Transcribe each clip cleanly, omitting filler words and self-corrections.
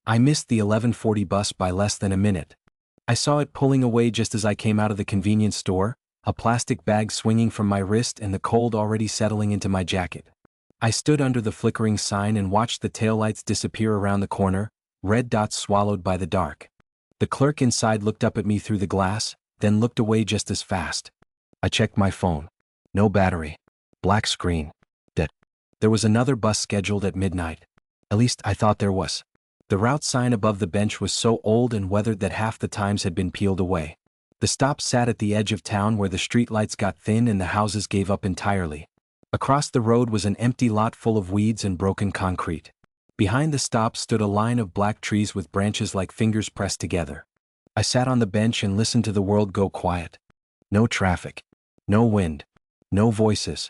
I missed the 11:40 bus by less than a minute. I saw it pulling away just as I came out of the convenience store, a plastic bag swinging from my wrist and the cold already settling into my jacket. I stood under the flickering sign and watched the taillights disappear around the corner, red dots swallowed by the dark. The clerk inside looked up at me through the glass, then looked away just as fast. I checked my phone. No battery. Black screen. Dead. There was another bus scheduled at midnight. At least I thought there was. The route sign above the bench was so old and weathered that half the times had been peeled away. The stop sat at the edge of town where the streetlights got thin and the houses gave up entirely. Across the road was an empty lot full of weeds and broken concrete. Behind the stop stood a line of black trees with branches like fingers pressed together. I sat on the bench and listened to the world go quiet. No traffic. No wind. No voices.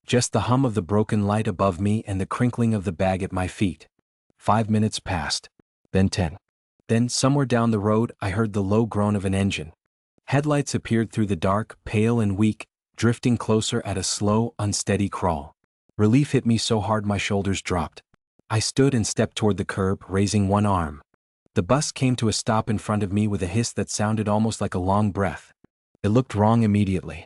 Just the hum of the broken light above me and the crinkling of the bag at my feet. 5 minutes passed. Then 10. Then, somewhere down the road, I heard the low groan of an engine. Headlights appeared through the dark, pale and weak, drifting closer at a slow, unsteady crawl. Relief hit me so hard my shoulders dropped. I stood and stepped toward the curb, raising one arm. The bus came to a stop in front of me with a hiss that sounded almost like a long breath. It looked wrong immediately.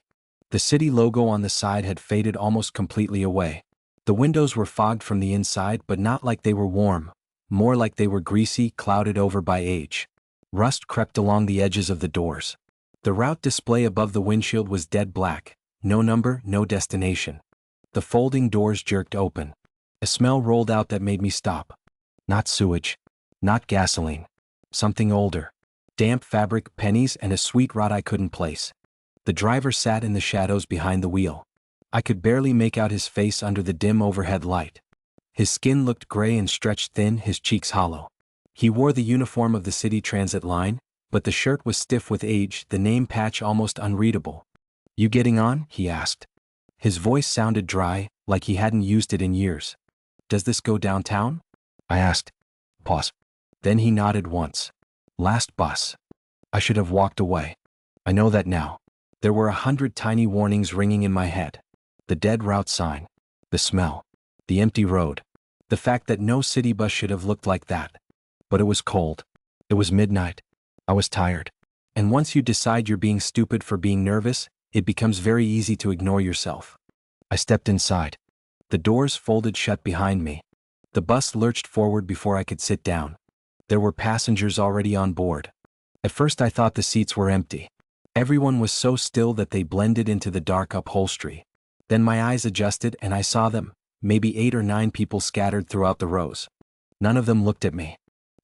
The city logo on the side had faded almost completely away. The windows were fogged from the inside, but not like they were warm, more like they were greasy, clouded over by age. Rust crept along the edges of the doors. The route display above the windshield was dead black, no number, no destination. The folding doors jerked open. A smell rolled out that made me stop. Not sewage. Not gasoline. Something older. Damp fabric, pennies, and a sweet rot I couldn't place. The driver sat in the shadows behind the wheel. I could barely make out his face under the dim overhead light. His skin looked gray and stretched thin, his cheeks hollow. He wore the uniform of the city transit line, but the shirt was stiff with age, the name patch almost unreadable. "You getting on?" he asked. His voice sounded dry, like he hadn't used it in years. "Does this go downtown?" I asked. Pause. Then he nodded once. "Last bus." I should have walked away. I know that now. There were 100 tiny warnings ringing in my head. The dead route sign. The smell. The empty road. The fact that no city bus should have looked like that. But it was cold. It was midnight. I was tired. And once you decide you're being stupid for being nervous, it becomes very easy to ignore yourself. I stepped inside. The doors folded shut behind me. The bus lurched forward before I could sit down. There were passengers already on board. At first I thought the seats were empty. Everyone was so still that they blended into the dark upholstery. Then my eyes adjusted and I saw them, maybe 8 or 9 people scattered throughout the rows. None of them looked at me.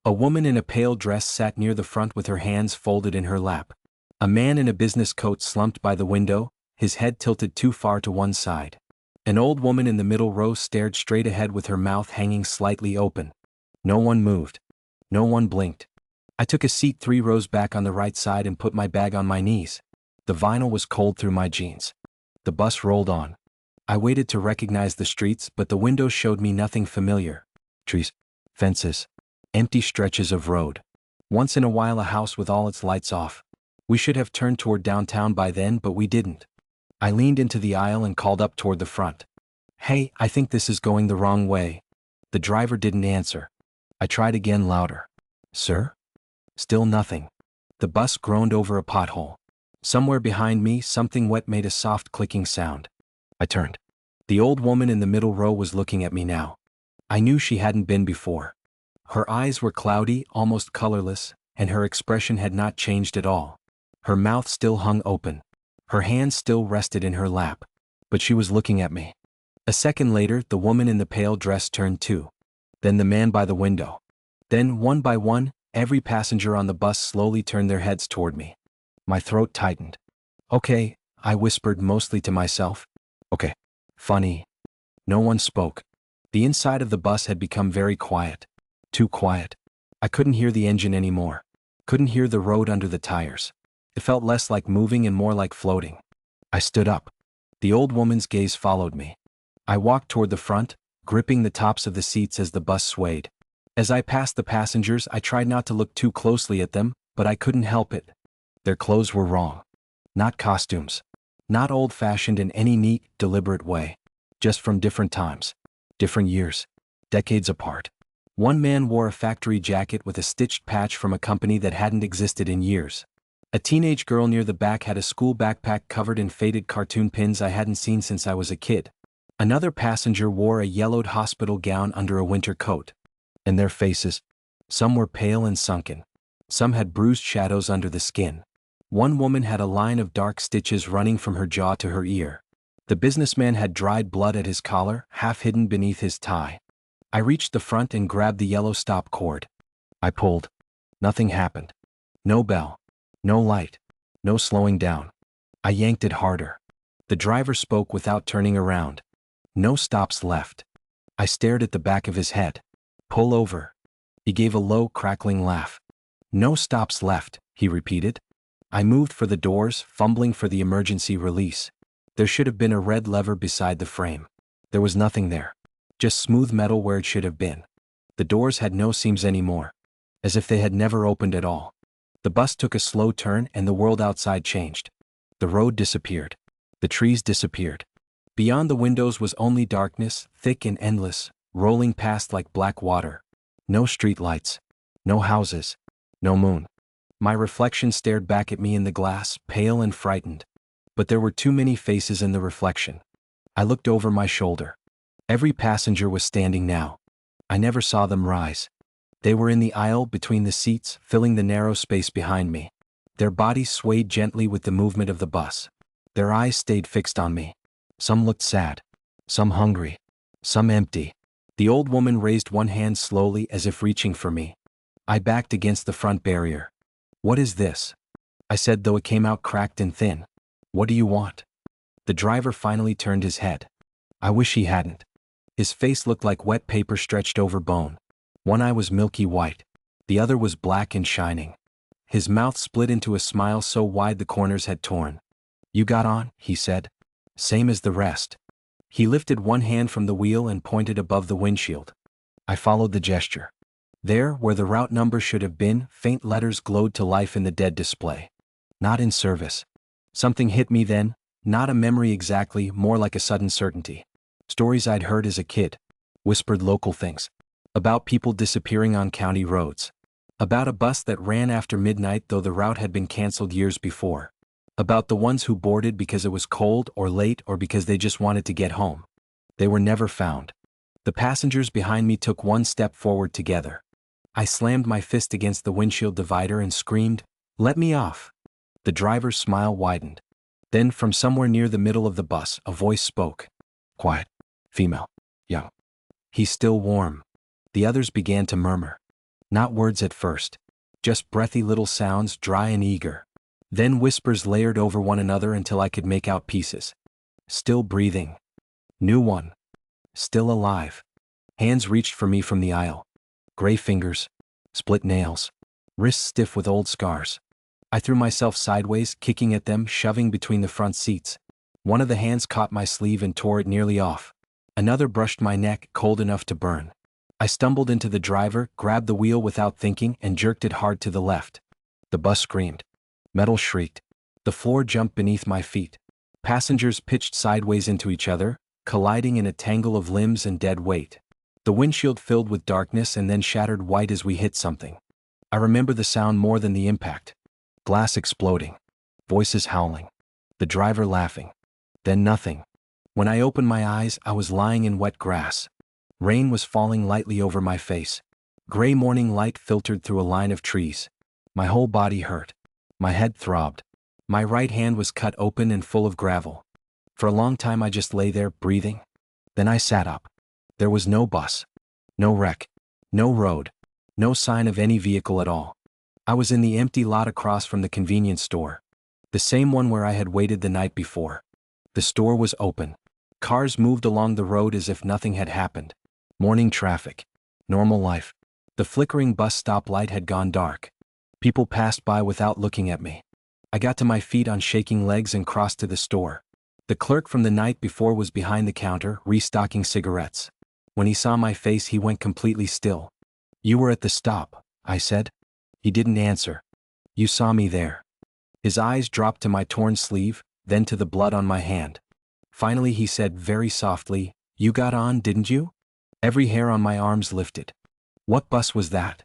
A woman in a pale dress sat near the front with her hands folded in her lap. A man in a business coat slumped by the window, his head tilted too far to one side. An old woman in the middle row stared straight ahead with her mouth hanging slightly open. No one moved. No one blinked. I took a seat 3 rows back on the right side and put my bag on my knees. The vinyl was cold through my jeans. The bus rolled on. I waited to recognize the streets, but the windows showed me nothing familiar. Trees, fences, empty stretches of road. Once in a while a house with all its lights off. We should have turned toward downtown by then, but we didn't. I leaned into the aisle and called up toward the front. "Hey, I think this is going the wrong way." The driver didn't answer. I tried again louder. "Sir?" Still nothing. The bus groaned over a pothole. Somewhere behind me, something wet made a soft clicking sound. I turned. The old woman in the middle row was looking at me now. I knew she hadn't been before. Her eyes were cloudy, almost colorless, and her expression had not changed at all. Her mouth still hung open. Her hands still rested in her lap. But she was looking at me. A second later, the woman in the pale dress turned too. Then the man by the window. Then, one by one, every passenger on the bus slowly turned their heads toward me. My throat tightened. "Okay," I whispered mostly to myself. "Okay. Funny." No one spoke. The inside of the bus had become very quiet. Too quiet. I couldn't hear the engine anymore. Couldn't hear the road under the tires. It felt less like moving and more like floating. I stood up. The old woman's gaze followed me. I walked toward the front, gripping the tops of the seats as the bus swayed. As I passed the passengers, I tried not to look too closely at them, but I couldn't help it. Their clothes were wrong. Not costumes. Not old-fashioned in any neat, deliberate way. Just from different times. Different years. Decades apart. One man wore a factory jacket with a stitched patch from a company that hadn't existed in years. A teenage girl near the back had a school backpack covered in faded cartoon pins I hadn't seen since I was a kid. Another passenger wore a yellowed hospital gown under a winter coat. And their faces? Some were pale and sunken. Some had bruised shadows under the skin. One woman had a line of dark stitches running from her jaw to her ear. The businessman had dried blood at his collar, half hidden beneath his tie. I reached the front and grabbed the yellow stop cord. I pulled. Nothing happened. No bell. No light. No slowing down. I yanked it harder. The driver spoke without turning around. No stops left. I stared at the back of his head. Pull over. He gave a low, crackling laugh. No stops left, he repeated. I moved for the doors, fumbling for the emergency release. There should have been a red lever beside the frame. There was nothing there. Just smooth metal where it should have been. The doors had no seams anymore. As if they had never opened at all. The bus took a slow turn and the world outside changed. The road disappeared. The trees disappeared. Beyond the windows was only darkness, thick and endless, rolling past like black water. No street lights. No houses. No moon. My reflection stared back at me in the glass, pale and frightened. But there were too many faces in the reflection. I looked over my shoulder. Every passenger was standing now. I never saw them rise. They were in the aisle between the seats, filling the narrow space behind me. Their bodies swayed gently with the movement of the bus. Their eyes stayed fixed on me. Some looked sad. Some hungry. Some empty. The old woman raised one hand slowly as if reaching for me. I backed against the front barrier. What is this? I said, though it came out cracked and thin. What do you want? The driver finally turned his head. I wish he hadn't. His face looked like wet paper stretched over bone. One eye was milky white. The other was black and shining. His mouth split into a smile so wide the corners had torn. You got on, he said. Same as the rest. He lifted one hand from the wheel and pointed above the windshield. I followed the gesture. There, where the route number should have been, faint letters glowed to life in the dead display. Not in service. Something hit me then, not a memory exactly, more like a sudden certainty. Stories I'd heard as a kid. Whispered local things. About people disappearing on county roads. About a bus that ran after midnight though the route had been canceled years before. About the ones who boarded because it was cold or late or because they just wanted to get home. They were never found. The passengers behind me took one step forward together. I slammed my fist against the windshield divider and screamed, "Let me off!" The driver's smile widened. Then from somewhere near the middle of the bus, a voice spoke. Quiet. Female. Young. He's still warm. The others began to murmur. Not words at first. Just breathy little sounds, dry and eager. Then whispers layered over one another until I could make out pieces. Still breathing. New one. Still alive. Hands reached for me from the aisle. Gray fingers. Split nails. Wrists stiff with old scars. I threw myself sideways, kicking at them, shoving between the front seats. One of the hands caught my sleeve and tore it nearly off. Another brushed my neck, cold enough to burn. I stumbled into the driver, grabbed the wheel without thinking, and jerked it hard to the left. The bus screamed. Metal shrieked. The floor jumped beneath my feet. Passengers pitched sideways into each other, colliding in a tangle of limbs and dead weight. The windshield filled with darkness and then shattered white as we hit something. I remember the sound more than the impact. Glass exploding. Voices howling. The driver laughing. Then nothing. When I opened my eyes, I was lying in wet grass. Rain was falling lightly over my face. Gray morning light filtered through a line of trees. My whole body hurt. My head throbbed. My right hand was cut open and full of gravel. For a long time I just lay there, breathing. Then I sat up. There was no bus. No wreck. No road. No sign of any vehicle at all. I was in the empty lot across from the convenience store. The same one where I had waited the night before. The store was open. Cars moved along the road as if nothing had happened. Morning traffic. Normal life. The flickering bus stop light had gone dark. People passed by without looking at me. I got to my feet on shaking legs and crossed to the store. The clerk from the night before was behind the counter, restocking cigarettes. When he saw my face, he went completely still. You were at the stop, I said. He didn't answer. You saw me there. His eyes dropped to my torn sleeve, then to the blood on my hand. Finally he said very softly, You got on, didn't you? Every hair on my arms lifted. What bus was that?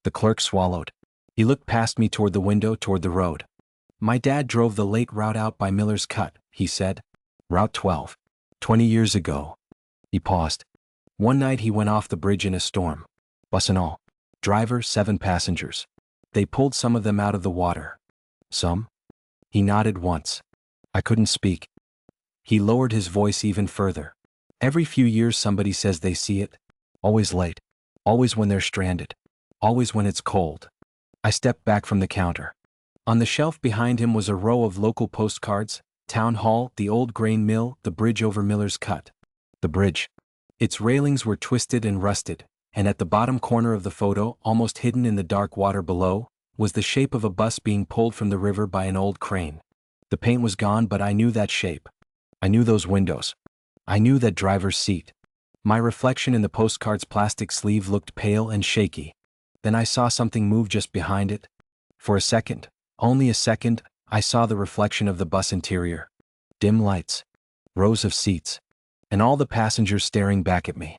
The clerk swallowed. He looked past me toward the window toward the road. My dad drove the late route out by Miller's Cut, he said. Route 12. 20 years ago. He paused. One night he went off the bridge in a storm. Bus and all. Driver, 7 passengers. They pulled some of them out of the water. Some? He nodded once. I couldn't speak. He lowered his voice even further. Every few years somebody says they see it. Always late. Always when they're stranded. Always when it's cold. I stepped back from the counter. On the shelf behind him was a row of local postcards: Town Hall, the old grain mill, the bridge over Miller's Cut. The bridge. Its railings were twisted and rusted, and at the bottom corner of the photo, almost hidden in the dark water below, was the shape of a bus being pulled from the river by an old crane. The paint was gone, but I knew that shape. I knew those windows. I knew that driver's seat. My reflection in the postcard's plastic sleeve looked pale and shaky. Then I saw something move just behind it. For a second, only a second, I saw the reflection of the bus interior. Dim lights. Rows of seats. And all the passengers staring back at me.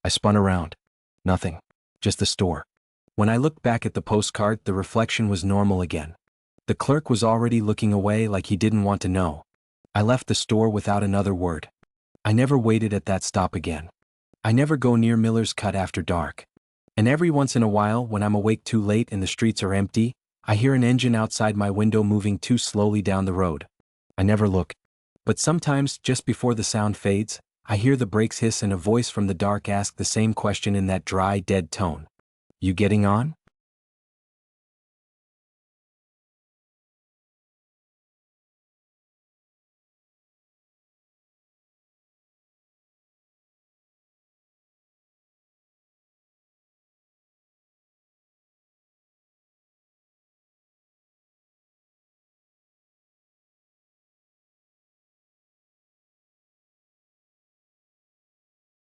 I spun around. Nothing. Just the store. When I looked back at the postcard, the reflection was normal again. The clerk was already looking away like he didn't want to know. I left the store without another word. I never waited at that stop again. I never go near Miller's Cut after dark. And every once in a while, when I'm awake too late and the streets are empty, I hear an engine outside my window moving too slowly down the road. I never look. But sometimes, just before the sound fades, I hear the brakes hiss and a voice from the dark ask the same question in that dry, dead tone. You getting on?